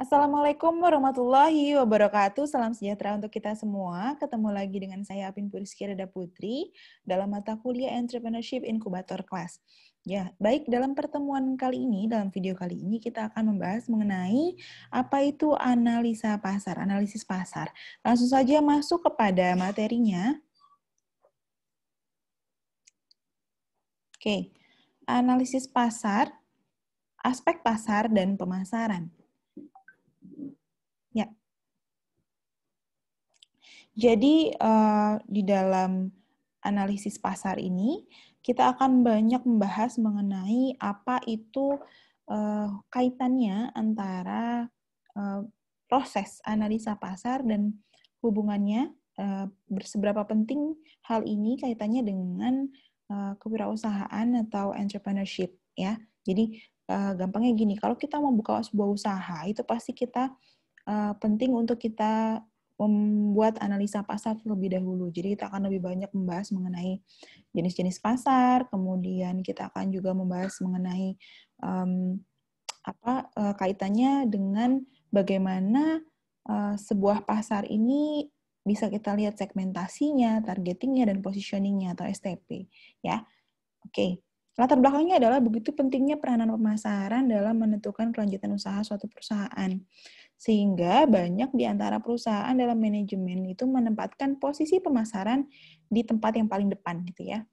Assalamualaikum warahmatullahi wabarakatuh. Salam sejahtera untuk kita semua. Ketemu lagi dengan saya Apin Puriski Reda Putri dalam mata kuliah Entrepreneurship Incubator Class. Ya, baik, dalam pertemuan kali ini, dalam video kali ini kita akan membahas mengenai apa itu analisa pasar, analisis pasar. Langsung saja masuk kepada materinya. Oke, analisis pasar, aspek pasar dan pemasaran. Ya. Jadi di dalam analisis pasar ini kita akan banyak membahas mengenai apa itu kaitannya antara proses analisa pasar dan hubungannya seberapa penting hal ini kaitannya dengan kewirausahaan atau entrepreneurship ya. Jadi gampangnya gini, kalau kita mau buka sebuah usaha itu pasti kita penting untuk kita membuat analisa pasar terlebih dahulu. Jadi kita akan lebih banyak membahas mengenai jenis-jenis pasar, kemudian kita akan juga membahas mengenai kaitannya dengan bagaimana sebuah pasar ini bisa kita lihat segmentasinya, targetingnya, dan positioningnya atau STP. Ya, oke. Latar belakangnya adalah begitu pentingnya peranan pemasaran dalam menentukan kelanjutan usaha suatu perusahaan. Sehingga banyak di antara perusahaan dalam manajemen itu menempatkan posisi pemasaran di tempat yang paling depan gitu ya.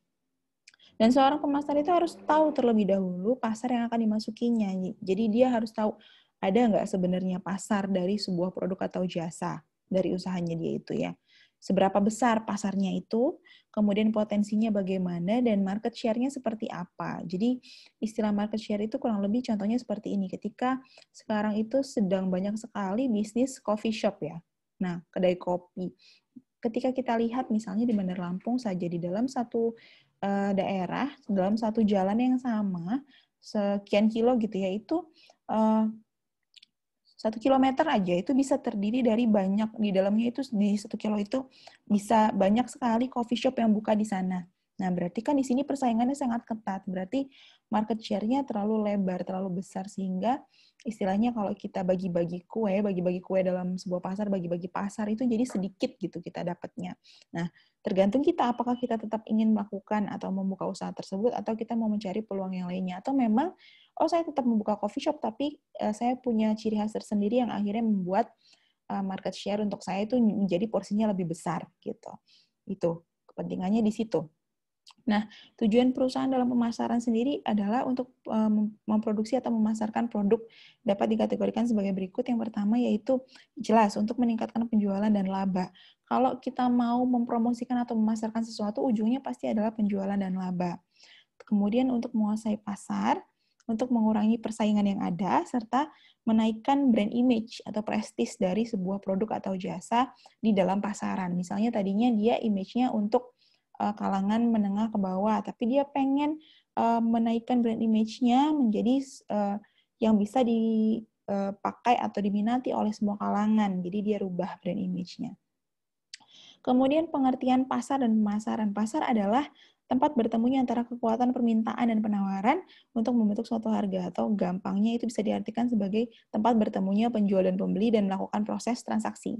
Dan seorang pemasar itu harus tahu terlebih dahulu pasar yang akan dimasukinya. Jadi dia harus tahu ada nggak sebenarnya pasar dari sebuah produk atau jasa dari usahanya dia itu ya. Seberapa besar pasarnya itu, kemudian potensinya bagaimana, dan market share-nya seperti apa. Jadi istilah market share itu kurang lebih contohnya seperti ini. Ketika sekarang itu sedang banyak sekali bisnis coffee shop ya. Nah, kedai kopi. Ketika kita lihat misalnya di Bandar Lampung saja, di dalam satu daerah, dalam satu jalan yang sama, sekian kilo gitu ya, itu 1 kilometer aja itu bisa terdiri dari banyak, di dalamnya itu di 1 kilo itu bisa banyak sekali coffee shop yang buka di sana. Nah, berarti kan di sini persaingannya sangat ketat. Berarti market share-nya terlalu lebar, terlalu besar, sehingga istilahnya kalau kita bagi-bagi kue dalam sebuah pasar, bagi-bagi pasar itu jadi sedikit gitu kita dapatnya. Nah, tergantung kita apakah kita tetap ingin melakukan atau membuka usaha tersebut atau kita mau mencari peluang yang lainnya, atau memang saya tetap membuka coffee shop tapi saya punya ciri khas tersendiri yang akhirnya membuat market share untuk saya itu menjadi porsinya lebih besar gitu. Itu kepentingannya di situ. Nah, tujuan perusahaan dalam pemasaran sendiri adalah untuk memproduksi atau memasarkan produk dapat dikategorikan sebagai berikut. Yang pertama yaitu jelas untuk meningkatkan penjualan dan laba. Kalau kita mau mempromosikan atau memasarkan sesuatu, ujungnya pasti adalah penjualan dan laba. Kemudian untuk menguasai pasar, untuk mengurangi persaingan yang ada, serta menaikkan brand image atau prestis dari sebuah produk atau jasa di dalam pasaran. Misalnya tadinya dia image-nya untuk kalangan menengah ke bawah, tapi dia pengen menaikkan brand image-nya menjadi yang bisa dipakai atau diminati oleh semua kalangan. Jadi dia rubah brand image-nya. Kemudian pengertian pasar dan pemasaran. Pasar adalah tempat bertemunya antara kekuatan permintaan dan penawaran untuk membentuk suatu harga, atau gampangnya itu bisa diartikan sebagai tempat bertemunya penjual dan pembeli dan melakukan proses transaksi.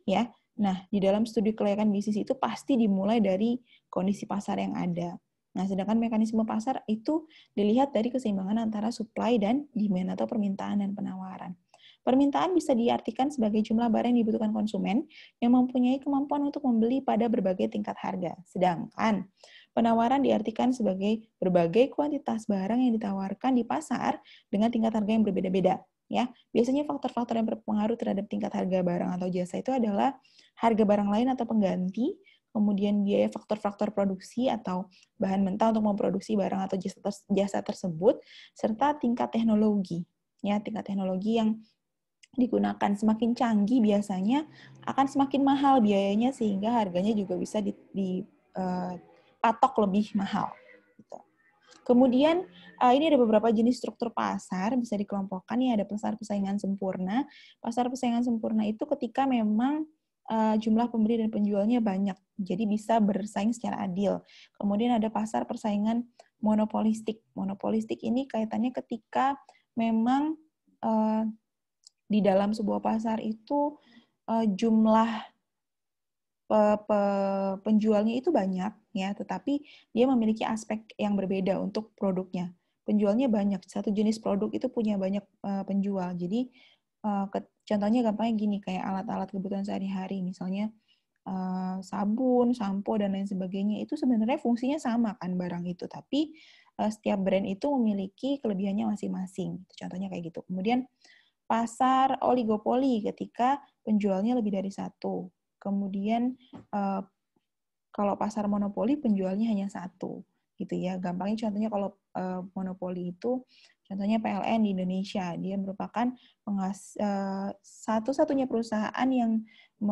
Ya. Nah, di dalam studi kelayakan bisnis itu pasti dimulai dari kondisi pasar yang ada. Nah, sedangkan mekanisme pasar itu dilihat dari keseimbangan antara supply dan demand atau permintaan dan penawaran. Permintaan bisa diartikan sebagai jumlah barang yang dibutuhkan konsumen yang mempunyai kemampuan untuk membeli pada berbagai tingkat harga. Sedangkan penawaran diartikan sebagai berbagai kuantitas barang yang ditawarkan di pasar dengan tingkat harga yang berbeda-beda. Ya, biasanya faktor-faktor yang berpengaruh terhadap tingkat harga barang atau jasa itu adalah harga barang lain atau pengganti, kemudian biaya faktor-faktor produksi atau bahan mentah untuk memproduksi barang atau jasa tersebut, serta tingkat teknologi. Ya, tingkat teknologi yang digunakan semakin canggih biasanya akan semakin mahal biayanya, sehingga harganya juga bisa dipatok lebih mahal. Gitu. Kemudian ini ada beberapa jenis struktur pasar bisa dikelompokkan. Ini ada pasar persaingan sempurna. Pasar persaingan sempurna itu ketika memang jumlah pembeli dan penjualnya banyak, jadi bisa bersaing secara adil. Kemudian ada pasar persaingan monopolistik. Monopolistik ini kaitannya ketika memang di dalam sebuah pasar itu jumlah penjualnya itu banyak ya, tetapi dia memiliki aspek yang berbeda untuk produknya. Penjualnya banyak, satu jenis produk itu punya banyak penjual. Jadi contohnya gampangnya gini, kayak alat-alat kebutuhan sehari-hari, misalnya sabun, sampo, dan lain sebagainya, itu sebenarnya fungsinya sama kan barang itu, tapi setiap brand itu memiliki kelebihannya masing-masing. Contohnya kayak gitu. Kemudian pasar oligopoli ketika penjualnya lebih dari satu. Kemudian kalau pasar monopoli penjualnya hanya satu, gitu ya. Gampangnya contohnya kalau monopoli itu, contohnya PLN di Indonesia, dia merupakan satu-satunya perusahaan yang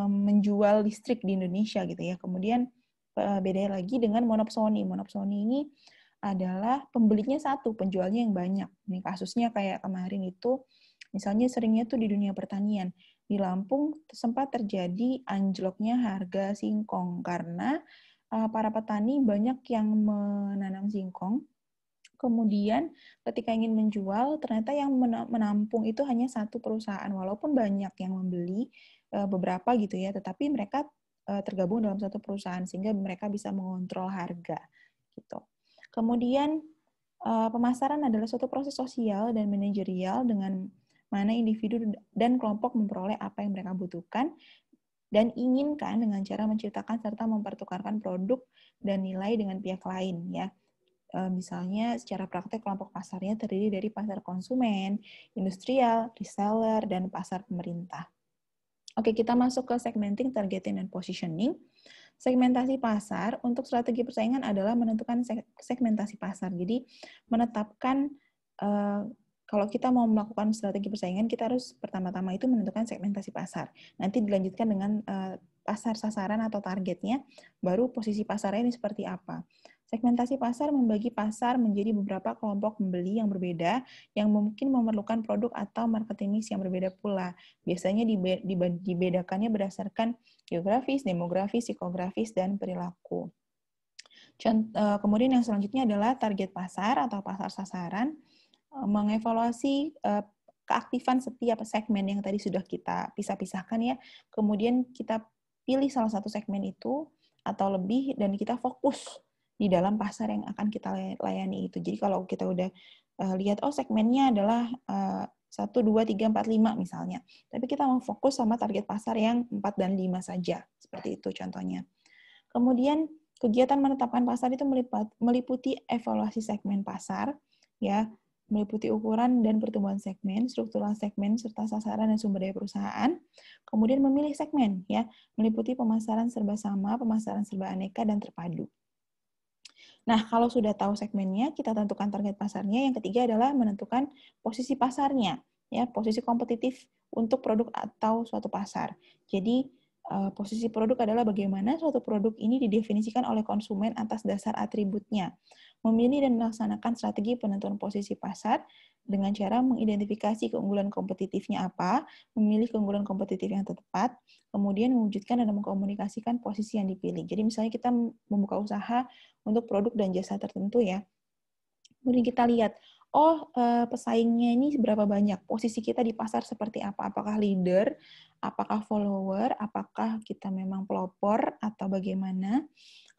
menjual listrik di Indonesia, gitu ya. Kemudian beda lagi dengan Monopsony. Monopsony ini adalah pembelinya satu, penjualnya yang banyak. Ini kasusnya kayak kemarin itu, misalnya seringnya tuh di dunia pertanian. Di Lampung sempat terjadi anjloknya harga singkong karena para petani banyak yang menanam singkong. Kemudian ketika ingin menjual, ternyata yang menampung itu hanya satu perusahaan. Walaupun banyak yang membeli beberapa gitu ya, tetapi mereka tergabung dalam satu perusahaan sehingga mereka bisa mengontrol harga gitu. Kemudian pemasaran adalah suatu proses sosial dan manajerial dengan mana individu dan kelompok memperoleh apa yang mereka butuhkan dan inginkan dengan cara menciptakan serta mempertukarkan produk dan nilai dengan pihak lain ya. Misalnya secara praktek kelompok pasarnya terdiri dari pasar konsumen, industrial, reseller, dan pasar pemerintah. Oke, kita masuk ke segmenting, targeting, dan positioning. Segmentasi pasar untuk strategi persaingan adalah menentukan segmentasi pasar. Jadi menetapkan kalau kita mau melakukan strategi persaingan, kita harus pertama-tama itu menentukan segmentasi pasar. Nanti dilanjutkan dengan pasar sasaran atau targetnya, baru posisi pasarnya ini seperti apa. Segmentasi pasar membagi pasar menjadi beberapa kelompok pembeli yang berbeda, yang mungkin memerlukan produk atau marketing mix yang berbeda pula. Biasanya dibedakannya berdasarkan geografis, demografis, psikografis, dan perilaku. Kemudian yang selanjutnya adalah target pasar atau pasar sasaran, mengevaluasi keaktifan setiap segmen yang tadi sudah kita pisah-pisahkan ya. Kemudian kita pilih salah satu segmen itu atau lebih dan kita fokus di dalam pasar yang akan kita layani itu. Jadi kalau kita udah lihat, oh segmennya adalah 1, 2, 3, 4, 5 misalnya. Tapi kita mau fokus sama target pasar yang 4 dan 5 saja. Seperti itu contohnya. Kemudian kegiatan menetapkan pasar itu meliputi evaluasi segmen pasar, ya, meliputi ukuran dan pertumbuhan segmen, struktural segmen, serta sasaran dan sumber daya perusahaan. Kemudian memilih segmen, ya, meliputi pemasaran serba sama, pemasaran serba aneka, dan terpadu. Nah, kalau sudah tahu segmennya, kita tentukan target pasarnya. Yang ketiga adalah menentukan posisi pasarnya, ya, posisi kompetitif untuk produk atau suatu pasar. Jadi, posisi produk adalah bagaimana suatu produk ini didefinisikan oleh konsumen atas dasar atributnya. Memilih dan melaksanakan strategi penentuan posisi pasar dengan cara mengidentifikasi keunggulan kompetitifnya apa, memilih keunggulan kompetitif yang tepat, kemudian mewujudkan dan mengkomunikasikan posisi yang dipilih. Jadi misalnya kita membuka usaha untuk produk dan jasa tertentu ya. Kemudian kita lihat, pesaingnya ini berapa banyak, posisi kita di pasar seperti apa, apakah leader, apakah follower, apakah kita memang pelopor, atau bagaimana.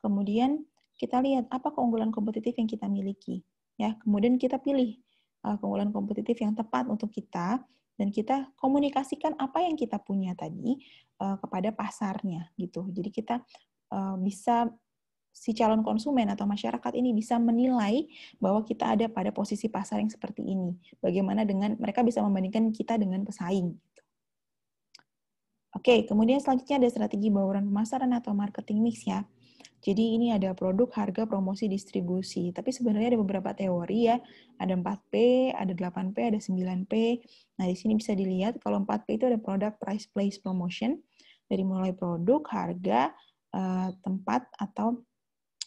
Kemudian kita lihat apa keunggulan kompetitif yang kita miliki. Ya, kemudian kita pilih keunggulan kompetitif yang tepat untuk kita, dan kita komunikasikan apa yang kita punya tadi kepada pasarnya gitu. Jadi kita bisa si calon konsumen atau masyarakat ini bisa menilai bahwa kita ada pada posisi pasar yang seperti ini. Bagaimana dengan mereka bisa membandingkan kita dengan pesaing. Oke, kemudian selanjutnya ada strategi bauran pemasaran atau marketing mix ya. Jadi ini ada produk, harga, promosi, distribusi. Tapi sebenarnya ada beberapa teori ya. Ada 4P, ada 8P, ada 9P. Nah, di sini bisa dilihat kalau 4P itu ada product, price, place, promotion. Dari mulai produk, harga, tempat, atau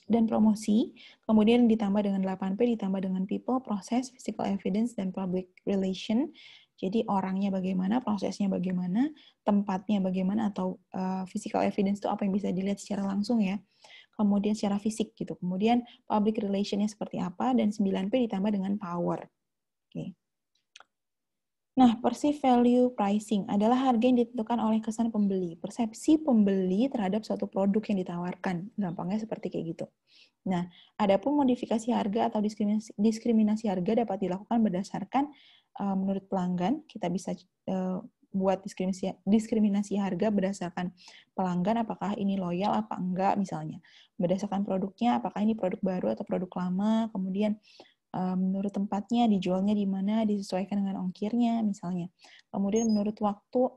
dan promosi, kemudian ditambah dengan 8P, ditambah dengan people, proses, physical evidence, dan public relation. Jadi orangnya bagaimana, prosesnya bagaimana, tempatnya bagaimana, atau physical evidence itu apa yang bisa dilihat secara langsung ya. Kemudian secara fisik gitu. Kemudian public relation-nya seperti apa, dan 9P ditambah dengan power. Oke. Nah, perceived value pricing adalah harga yang ditentukan oleh kesan pembeli, persepsi pembeli terhadap suatu produk yang ditawarkan. Gampangnya seperti kayak gitu. Nah, adapun modifikasi harga atau diskriminasi harga dapat dilakukan berdasarkan menurut pelanggan. Kita bisa buat diskriminasi harga berdasarkan pelanggan, apakah ini loyal apa enggak misalnya. Berdasarkan produknya, apakah ini produk baru atau produk lama, kemudian menurut tempatnya, dijualnya di mana, disesuaikan dengan ongkirnya misalnya. Kemudian menurut waktu,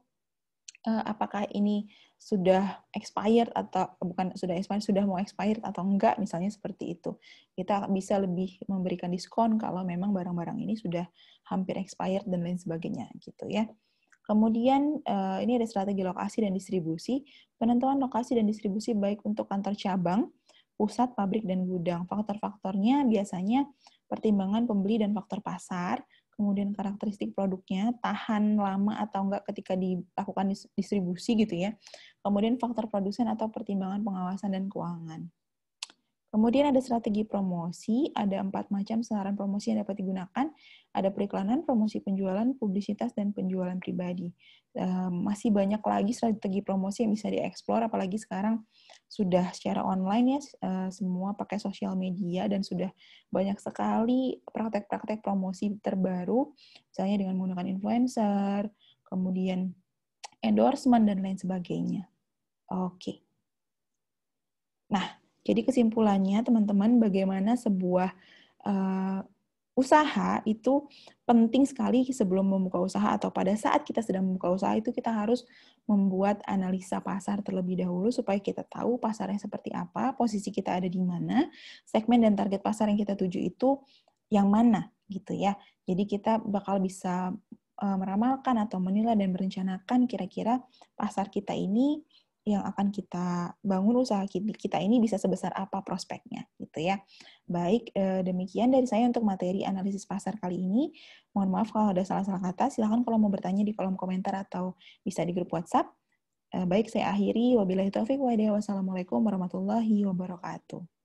apakah ini sudah expired atau bukan sudah expired, sudah mau expired atau enggak, misalnya seperti itu. Kita bisa lebih memberikan diskon kalau memang barang-barang ini sudah hampir expired dan lain sebagainya gitu ya. Kemudian ini ada strategi lokasi dan distribusi. Penentuan lokasi dan distribusi baik untuk kantor cabang, pusat, pabrik, dan gudang. Faktor-faktornya biasanya pertimbangan pembeli dan faktor pasar, kemudian karakteristik produknya, tahan lama atau enggak ketika dilakukan distribusi gitu ya. Kemudian faktor produsen atau pertimbangan pengawasan dan keuangan. Kemudian ada strategi promosi, ada 4 macam sasaran promosi yang dapat digunakan. Ada periklanan, promosi penjualan, publisitas, dan penjualan pribadi. Masih banyak lagi strategi promosi yang bisa dieksplor, apalagi sekarang sudah secara online ya, semua pakai sosial media, dan sudah banyak sekali praktek-praktek promosi terbaru, misalnya dengan menggunakan influencer, kemudian endorsement, dan lain sebagainya. Oke. Nah, jadi kesimpulannya teman-teman, bagaimana sebuah usaha itu penting sekali sebelum membuka usaha atau pada saat kita sedang membuka usaha itu kita harus membuat analisa pasar terlebih dahulu supaya kita tahu pasarnya seperti apa, posisi kita ada di mana, segmen dan target pasar yang kita tuju itu yang mana gitu ya. Jadi kita bakal bisa meramalkan atau menilai dan merencanakan kira-kira pasar kita ini yang akan kita bangun usaha kita ini bisa sebesar apa prospeknya gitu ya. Baik, demikian dari saya untuk materi analisis pasar kali ini. Mohon maaf kalau ada salah-salah kata. Silahkan kalau mau bertanya di kolom komentar atau bisa di grup WhatsApp. Baik, saya akhiri. Wabillahi taufiq wa hidayah. Wassalamualaikum warahmatullahi wabarakatuh.